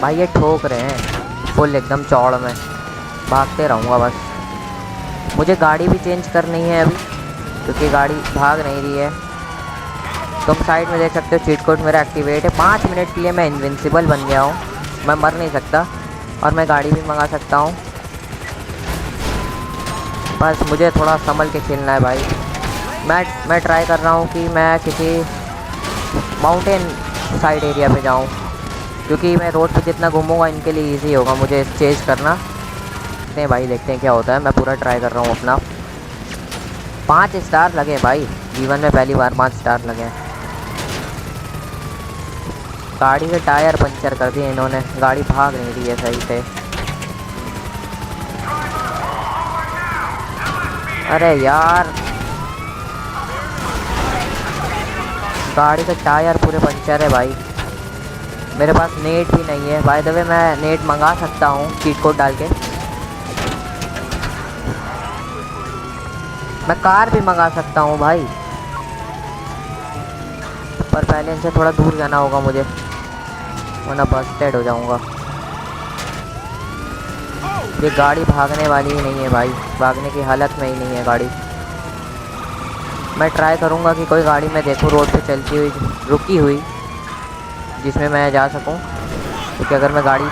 भाई ये ठोक रहे हैं फुल एकदम चौड़ में। भागते रहूँगा बस। मुझे गाड़ी भी चेंज करनी है अभी, क्योंकि गाड़ी भाग नहीं रही है। तुम साइड में देख सकते हो चीट कोड मेरा एक्टिवेट है। 5 मिनट के लिए मैं इनविंसिबल बन गया हूँ, मैं मर नहीं सकता और मैं गाड़ी भी मंगा सकता हूँ। बस मुझे थोड़ा संभल के खेलना है भाई। मैं ट्राई कर रहा हूँ कि मैं किसी माउंटेन साइड एरिया पे जाऊँ, क्योंकि मैं रोड पे जितना घूमूंगा इनके लिए इजी होगा मुझे चेज करना। देखते हैं भाई, देखते हैं क्या होता है। मैं पूरा ट्राई कर रहा हूँ अपना। 5 स्टार लगे भाई, जीवन में पहली बार 5 स्टार लगे। गाड़ी के टायर पंचर कर दिए इन्होंने, गाड़ी भाग नहीं रही है सही से। अरे यार, गाड़ी के टायर पूरे पंचर है भाई। मेरे पास नेट भी नहीं है। बाय द वे मैं नेट मंगा सकता हूँ चीट कोड डाल के। मैं कार भी मंगा सकता हूँ भाई, पर पहले इनसे थोड़ा दूर जाना होगा मुझे, वरना बस्टेड हो जाऊँगा। ये गाड़ी भागने वाली ही नहीं है भाई, भागने की हालत में ही नहीं है गाड़ी। मैं ट्राई करूँगा कि कोई गाड़ी मैं देखूँ रोड पे चलती हुई, रुकी हुई, जिसमें मैं जा सकूँ। क्योंकि अगर मैं गाड़ी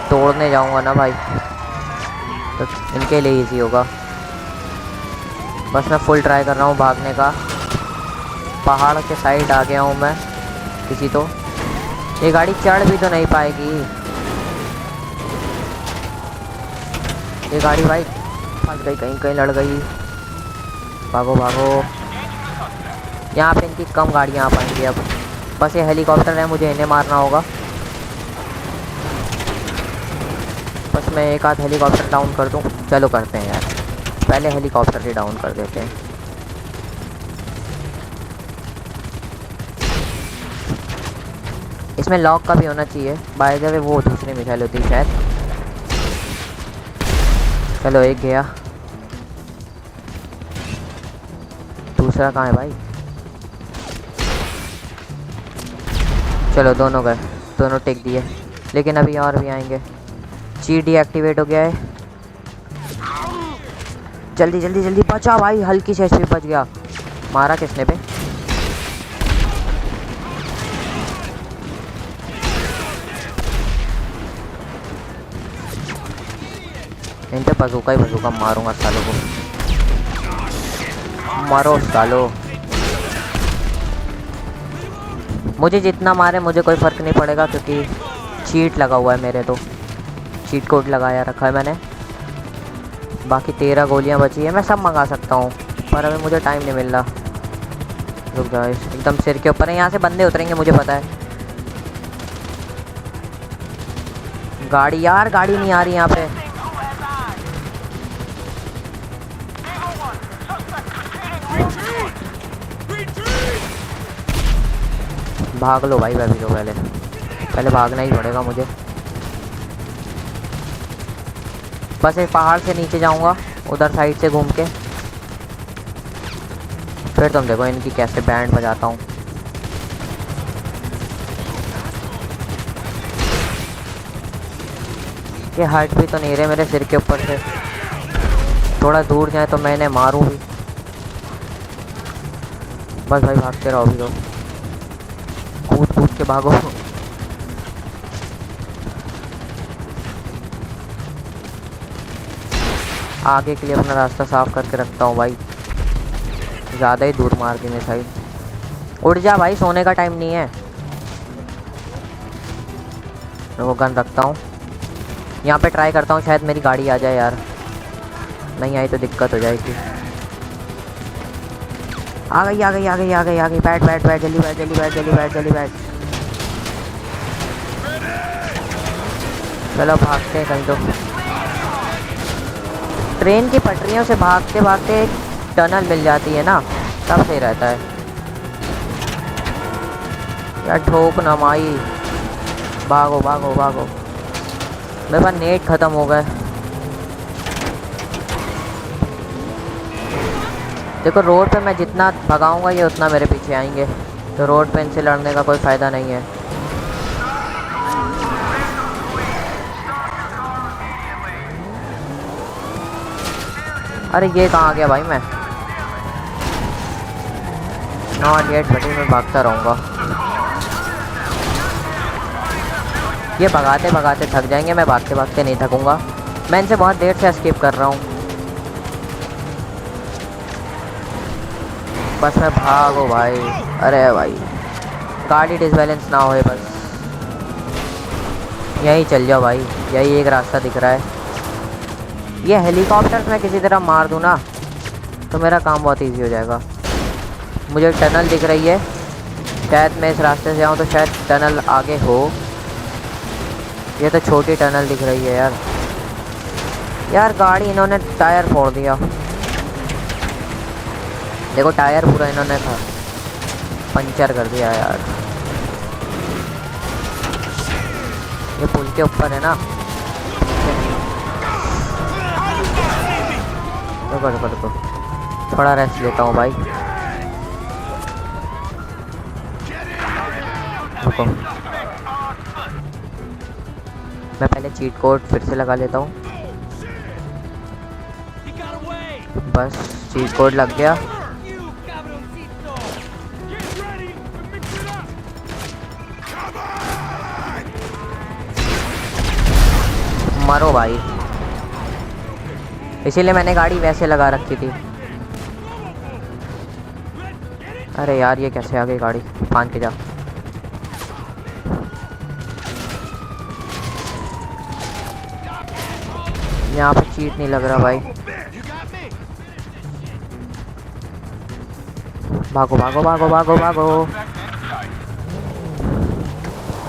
तोड़ने जाऊँगा ना भाई तो इनके लिए इजी होगा। बस मैं फुल ट्राई कर रहा हूँ भागने का। पहाड़ के साइड आ गया हूँ मैं किसी तो। ये गाड़ी चढ़ भी तो नहीं पाएगी। ये गाड़ी भाई फंस गई, कहीं कहीं लड़ गई। भागो भागो, यहाँ पे इनकी कम गाड़ियाँ आ पाएंगी अब। बस ये हेलीकॉप्टर है, मुझे इन्हें मारना होगा। बस मैं एक आध हेलीकॉप्टर डाउन कर दूँ। चलो करते हैं यार, पहले हेलीकॉप्टर ही डाउन कर देते हैं। इसमें लॉक का भी होना चाहिए। बाय द वे वो दूसरी मिसाइल होती है शायद। चलो एक गया, दूसरा कहाँ है भाई? चलो दोनों गए, दोनों टिक दिए। लेकिन अभी और भी आएंगे। चीट डीएक्टिवेट हो गया है। जल्दी जल्दी जल्दी बचा भाई, हल्की से एचपी बच गया। मारा किसने पे? इन पे बजूका ही बजूका मारूंगा सालों को। मारो सालो, मुझे जितना मारे मुझे कोई फ़र्क नहीं पड़ेगा, क्योंकि चीट लगा हुआ है मेरे। तो चीट कोड लगाया रखा है मैंने। बाकी 13 गोलियां बची है, मैं सब मंगा सकता हूँ, पर अभी मुझे टाइम नहीं मिल रहा। रुक जाओ, एकदम सिर के ऊपर है, यहाँ से बंदे उतरेंगे मुझे पता है। गाड़ी यार, गाड़ी नहीं आ रही यहाँ पे। भाग लो भाई, अभी तो पहले भागना ही पड़ेगा मुझे। बस एक पहाड़ से नीचे जाऊंगा उधर साइड से घूम के, फिर तुम देखो इनकी कैसे बैंड बजाता हूँ। ये हट भी तो नहीं रहे मेरे सिर के ऊपर से। थोड़ा दूर जाए तो मैं इन्हें मारूं भी। बस भाई भागते रहो, अभी तो कूद कूद के भागो। आगे के लिए अपना रास्ता साफ करके रखता हूँ भाई, ज़्यादा ही दूर मार दी मिसाइल। उड़ जा भाई, सोने का टाइम नहीं है। मैं वो गन रखता हूँ, यहाँ पे ट्राई करता हूँ शायद मेरी गाड़ी आ जाए यार। नहीं आई तो दिक्कत हो जाएगी। आ गई आ गई आ गई आ गई आ गई। बैठ बैठ बैठ, जल्दी बैठ जल्दी बैठ जल्दी बैठ जल्दी बैठ। चलो भागते हैं कहीं तो। ट्रेन की पटरियों से भागते भागते एक टनल मिल जाती है ना, तब सही रहता है यार। ठोक ना माई, भागो भागो भागो। मेरे पास नेट ख़त्म हो गए। देखो रोड पे मैं जितना भगाऊंगा ये उतना मेरे पीछे आएंगे, तो रोड पे इनसे लड़ने का कोई फ़ायदा नहीं है। अरे ये कहाँ गया भाई? मैं नॉट येट बटी में भागता रहूँगा। ये भगाते भगाते थक जाएंगे, मैं भागते भागते नहीं थकूँगा। मैं इनसे बहुत देर से एस्केप कर रहा हूँ। बस मैं भागो भाई। अरे भाई गाड़ी डिसबैलेंस ना होए बस। यहीं चल जाओ भाई, यही एक रास्ता दिख रहा है। ये हेलीकॉप्टर मैं किसी तरह मार दूँ ना तो मेरा काम बहुत इजी हो जाएगा। मुझे एक टनल दिख रही है, शायद मैं इस रास्ते से आऊँ तो शायद टनल आगे हो। ये तो छोटी टनल दिख रही है यार। यार गाड़ी इन्होंने टायर फोड़ दिया। देखो टायर पूरा इन्होंने था पंचर कर दिया यार। ये पुल के ऊपर है ना। रुको रुको रुको, थोड़ा रेस्ट लेता हूँ भाई। रुको, मैं पहले चीट कोड फिर से लगा लेता हूँ। बस चीट कोड लग गया। मरो भाई। इसीलिए मैंने गाड़ी वैसे लगा रखी थी। अरे यार ये कैसे आ गई गाड़ी? फान के जा। यहाँ पे चीट नहीं लग रहा भाई। भागो भागो भागो भागो भागो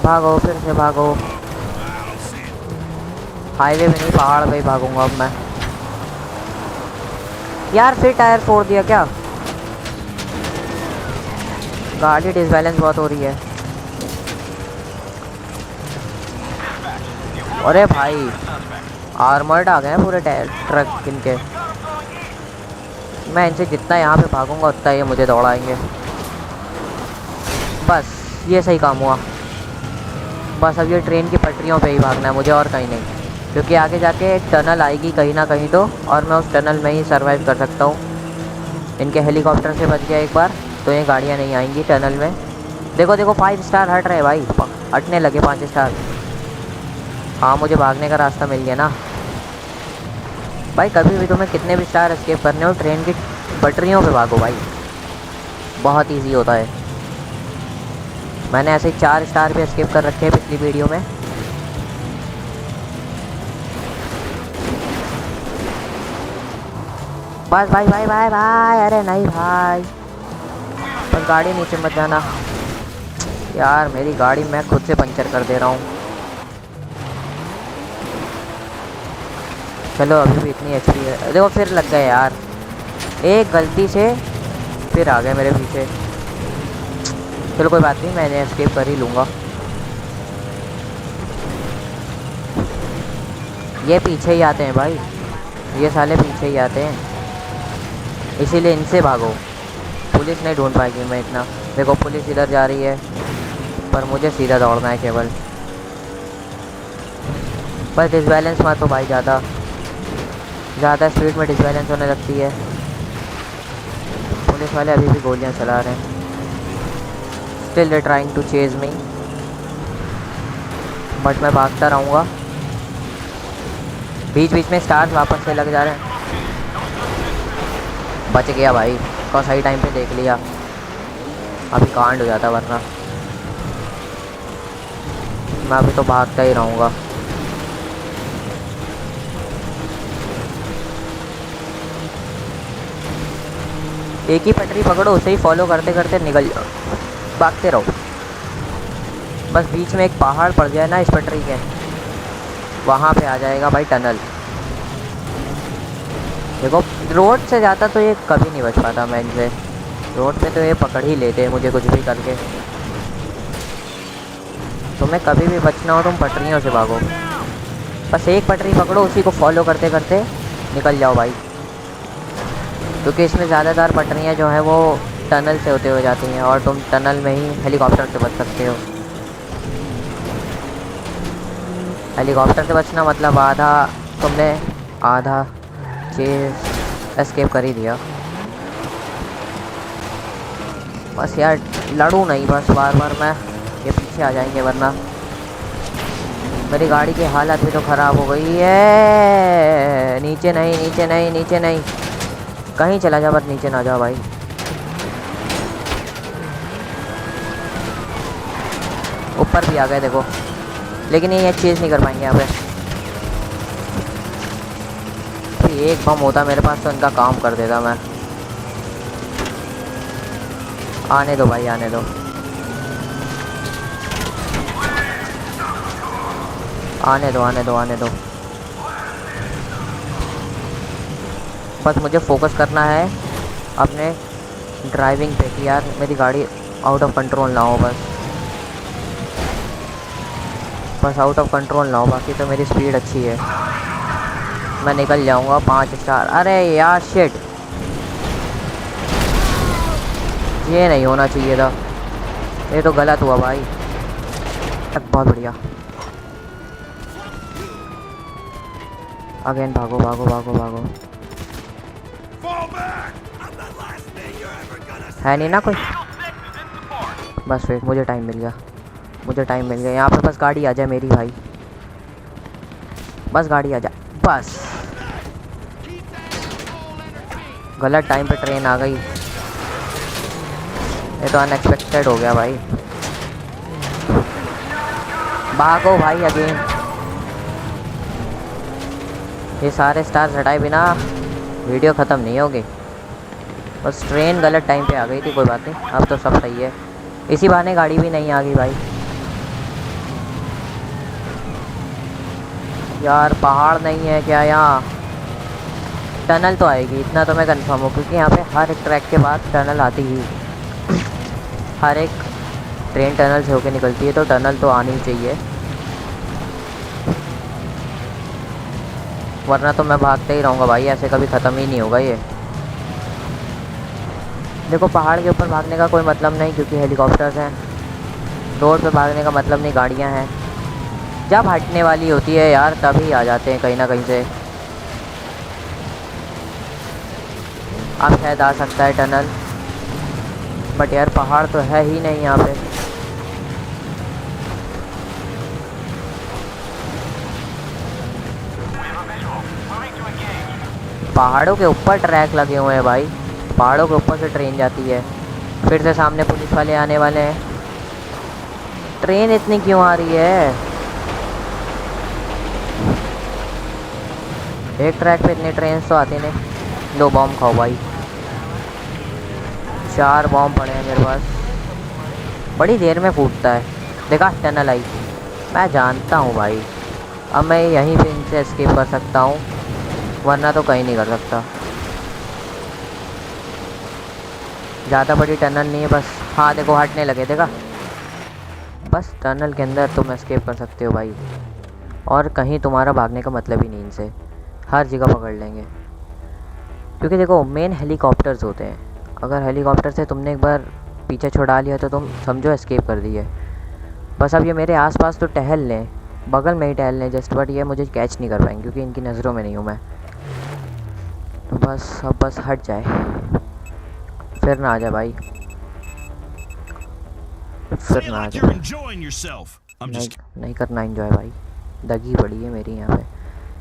भागो, फिर से भागो। हाईवे में नहीं, पहाड़ पे ही भागूंगा अब मैं। यार फिर टायर फोड़ दिया क्या? गाड़ी डिसबैलेंस बहुत हो रही है। अरे भाई आर्मर्ड आ गए हैं पूरे टायर ट्रक इनके। मैं इनसे जितना यहाँ पे भागूंगा उतना ये मुझे दौड़ाएंगे। बस ये सही काम हुआ। बस अब ये ट्रेन की पटरियों पे ही भागना है मुझे और कहीं नहीं, क्योंकि आगे जाके एक टनल आएगी कहीं ना कहीं तो, और मैं उस टनल में ही सरवाइव कर सकता हूँ। इनके हेलीकॉप्टर से बच गया एक बार तो ये गाड़ियाँ नहीं आएंगी टनल में। देखो देखो 5 स्टार हट रहे भाई, हटने लगे 5 स्टार। हाँ मुझे भागने का रास्ता मिल गया ना भाई। कभी भी तुम्हें कितने भी स्टार एस्केप करने हो ट्रेन की पटरियों पे भागो भाई, बहुत इजी होता है। मैंने ऐसे 4 स्टार भी एस्केप कर रखे हैं पिछली वीडियो में। बस भाई भाई भाई भाई, अरे नहीं भाई, बस गाड़ी नीचे मत जाना यार। मेरी गाड़ी मैं खुद से पंचर कर दे रहा हूँ। चलो अभी भी इतनी एचपी है। देखो फिर लग गए यार, एक गलती से फिर आ गए मेरे पीछे। चलो कोई बात नहीं, मैंने एस्केप कर ही लूँगा। ये पीछे ही आते हैं भाई, ये साले पीछे ही आते हैं, इसीलिए इनसे भागो। पुलिस नहीं ढूंढ पाएगी मैं इतना। देखो पुलिस इधर जा रही है पर मुझे सीधा दौड़ना है केवल। बस डिसबैलेंस मत हो भाई, ज़्यादा स्पीड में डिसबैलेंस होने लगती है। पुलिस वाले अभी भी गोलियां चला रहे हैं। Still they trying to chase me, but मैं भागता रहूँगा। बीच बीच में स्टार्स वापस से लग जा रहे हैं। बच गया भाई का, सही टाइम पे देख लिया, अभी कांड हो जाता वरना। मैं अभी तो भागता ही रहूँगा। एक ही पटरी पकड़ो, उसे ही फॉलो करते करते निकल जाओ, भागते रहो। बस बीच में एक पहाड़ पड़ जाए ना इस पटरी के, वहाँ पे आ जाएगा भाई टनल। देखो रोड से जाता तो ये कभी नहीं बच पाता मैं इनसे। रोड पे तो ये पकड़ ही लेते हैं मुझे कुछ भी करके। तुम्हें कभी भी बचना हो तुम पटरियों से भागो। बस एक पटरी पकड़ो, उसी को फॉलो करते करते निकल जाओ भाई, क्योंकि इसमें ज़्यादातर पटरियाँ जो हैं वो टनल से होते हुए जाती हैं और तुम टनल में ही हेलीकॉप्टर से बच सकते हो। हेलीकॉप्टर से बचना मतलब आधा चेस एस्केप कर ही दिया। बस यार लड़ूँ नहीं, बस बार बार मैं ये पीछे आ जाएंगे, वरना मेरी गाड़ी की हालत भी तो ख़राब हो गई है। नीचे नहीं, नीचे नहीं, नीचे नहीं, कहीं चला जा, बस नीचे ना जा भाई। ऊपर भी आ गए देखो, लेकिन ये चीज़ नहीं कर पाएंगे यहाँ पे। एक बम होता मेरे पास तो इनका काम कर देता मैं। आने दो भाई, आने दो, आने दो, आने दो, आने दो। बस मुझे फोकस करना है अपने ड्राइविंग पे कि यार मेरी गाड़ी आउट ऑफ कंट्रोल ना हो। बस आउट ऑफ कंट्रोल ना हो, बाकी तो मेरी स्पीड अच्छी है। मैं निकल जाऊंगा 5 स्टार। अरे यार शिट, ये नहीं होना चाहिए था, ये तो गलत हुआ भाई। बहुत बढ़िया। अगेन भागो, भागो, भागो, भागो। है नहीं ना कोई। बस वेट, मुझे टाइम मिल गया, मुझे टाइम मिल गया। यहाँ पे बस गाड़ी आ जाए मेरी भाई, बस गाड़ी आ जाए बस। गलत टाइम पे ट्रेन आ गई, ये तो अनएक्सपेक्टेड हो गया भाई। भागो भाई अगेन। ये सारे स्टार्स हटाए बिना वीडियो ख़त्म नहीं होगी। बस ट्रेन गलत टाइम पे आ गई थी, कोई बात नहीं, अब तो सब सही है। इसी बहाने गाड़ी भी नहीं आ गई भाई। यार पहाड़ नहीं है क्या यहाँ? टनल तो आएगी, इतना तो मैं कंफर्म हूँ, क्योंकि यहाँ पे हर एक ट्रैक के बाद टनल आती ही। हर एक ट्रेन टनल से होके निकलती है, तो टनल तो आनी ही चाहिए, वरना तो मैं भागते ही रहूँगा भाई, ऐसे कभी ख़त्म ही नहीं होगा ये। देखो पहाड़ के ऊपर भागने का कोई मतलब नहीं, क्योंकि हेलीकॉप्टर्स हैं। रोड पे भागने का मतलब नहीं, गाड़ियाँ हैं। जब हटने वाली होती है यार, तभी आ जाते हैं कहीं ना कहीं से। अब शायद आ सकता है टनल, बट यार पहाड़ तो है ही नहीं यहाँ पे। पहाड़ों के ऊपर ट्रैक लगे हुए हैं भाई, पहाड़ों के ऊपर से ट्रेन जाती है। फिर से सामने पुलिस वाले आने वाले हैं। ट्रेन इतनी क्यों आ रही है? एक ट्रैक पे इतनी ट्रेन तो आती नहीं। लो बॉम्ब खाओ भाई, 4 बॉम्ब पड़े हैं मेरे पास। बड़ी देर में फूटता है। देखा, टनल आई। मैं जानता हूँ भाई, अब मैं यहीं पे इनसे एस्केप कर सकता हूँ, वरना तो कहीं नहीं कर सकता। ज़्यादा बड़ी टनल नहीं है बस। हाँ देखो हटने लगे, देखा। बस टनल के अंदर तुम एस्केप कर सकते हो भाई, और कहीं तुम्हारा भागने का मतलब ही नहीं इनसे। हर जगह पकड़ लेंगे, क्योंकि देखो मेन हेलीकॉप्टर्स होते हैं। अगर हेलीकॉप्टर से तुमने एक बार पीछे छुड़ा लिया तो तुम समझो एस्केप कर दिए। बस अब ये मेरे आसपास तो टहल लें, बगल में ही टहल लें जस्ट, बट ये मुझे कैच नहीं कर पाएंगे, क्योंकि इनकी नज़रों में नहीं हूँ मैं। तो बस अब बस हट जाए, फिर ना आ जाए भाई, फिर ना आ जाए। नहीं करना एंजॉय भाई, दगी पड़ी है मेरी यहाँ पे।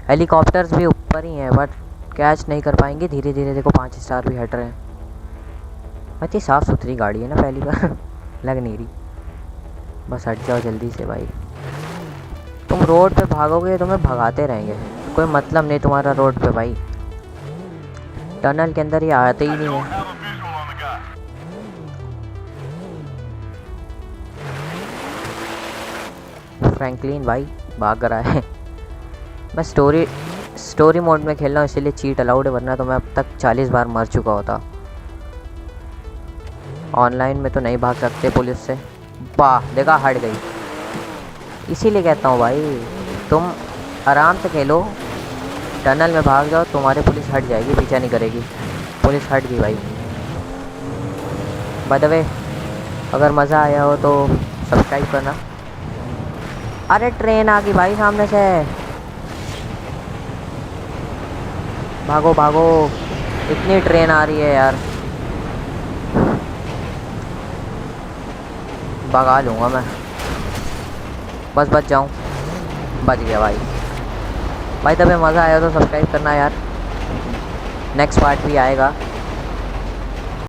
हेलीकॉप्टर्स भी ऊपर ही हैं, बट कैच नहीं कर पाएंगे। धीरे धीरे देखो 5 स्टार भी हट रहे हैं। अच्छी साफ़ सुथरी गाड़ी है ना, पहली बार लग नहीं रही। बस हट जाओ जल्दी से भाई। तुम रोड पे भागोगे, तुम्हें भगाते रहेंगे, कोई मतलब नहीं तुम्हारा रोड पे भाई। टनल के अंदर ये आते ही नहीं है। फ्रैंकलिन भाई भाग रहा है। मैं स्टोरी मोड में खेल रहा हूँ, इसीलिए चीट अलाउड है, वरना तो मैं अब तक 40 बार मर चुका होता। ऑनलाइन में तो नहीं भाग सकते पुलिस से। वाह देखा, हट गई। इसीलिए कहता हूँ भाई, तुम आराम से खेलो, टनल में भाग जाओ, तुम्हारे पुलिस हट जाएगी, पीछा नहीं करेगी। पुलिस हट गई भाई। बाय द वे, अगर मज़ा आया हो तो सब्सक्राइब करना। अरे ट्रेन आ गई भाई सामने से, भागो भागो। इतनी ट्रेन आ रही है यार, भगा लूँगा मैं, बस बच जाऊँ। बच गया भाई। भाई तब मज़ा आया तो सब्सक्राइब करना यार, नेक्स्ट पार्ट भी आएगा।